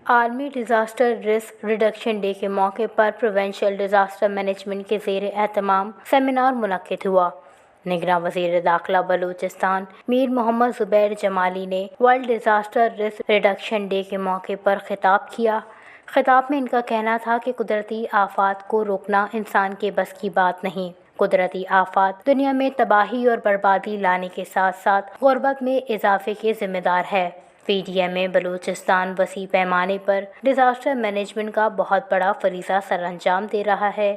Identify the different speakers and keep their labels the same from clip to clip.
Speaker 1: عالمی disaster risk reduction day کے موقع پر پروونشل ڈیزاسٹر مینجمنٹ کے زیر اہتمام سیمینار منعقد ہوا۔ نگراں وزیر داخلہ بلوچستان میر محمد زبیر جمالی نے world disaster risk reduction day کے موقع پر خطاب کیا۔ خطاب میں ان کا کہنا تھا کہ قدرتی آفات کو روکنا انسان کے بس کی بات نہیں۔ قدرتی آفات دنیا میں تباہی اور بربادی لانے کے ساتھ ساتھ غربت میں اضافے کے ذمہ دار ہے۔ پی ڈی ایم میں بلوچستان وسیع پیمانے پر ڈیزاسٹر مینجمنٹ کا بہت بڑا فریضہ سر انجام دے رہا ہے۔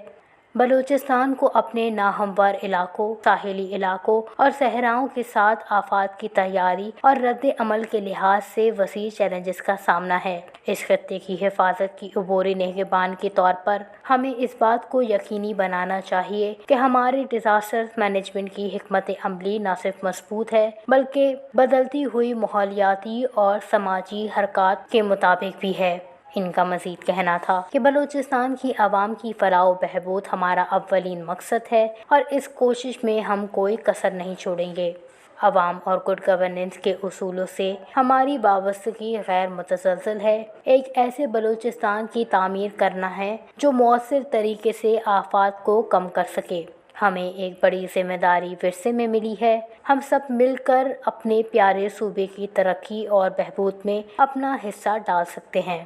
Speaker 1: بلوچستان کو اپنے ناہموار علاقوں، ساحلی علاقوں اور صحراؤں کے ساتھ آفات کی تیاری اور رد عمل کے لحاظ سے وسیع چیلنجز کا سامنا ہے۔ اس خطے کی حفاظت کی عبوری نگہبان کے طور پر ہمیں اس بات کو یقینی بنانا چاہیے کہ ہماری ڈیزاسٹر مینجمنٹ کی حکمت عملی نہ صرف مضبوط ہے بلکہ بدلتی ہوئی ماحولیاتی اور سماجی حرکات کے مطابق بھی ہے۔ ان کا مزید کہنا تھا کہ بلوچستان کی عوام کی فلاح و بہبود ہمارا اولین مقصد ہے اور اس کوشش میں ہم کوئی کسر نہیں چھوڑیں گے۔ عوام اور گڈ گورننس کے اصولوں سے ہماری وابستگی غیر متزلزل ہے۔ ایک ایسے بلوچستان کی تعمیر کرنا ہے جو مؤثر طریقے سے آفات کو کم کر سکے۔ ہمیں ایک بڑی ذمہ داری ورثے میں ملی ہے۔ ہم سب مل کر اپنے پیارے صوبے کی ترقی اور بہبود میں اپنا حصہ ڈال سکتے ہیں۔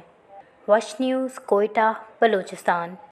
Speaker 1: وش نیوز، کوئٹہ، بلوچستان۔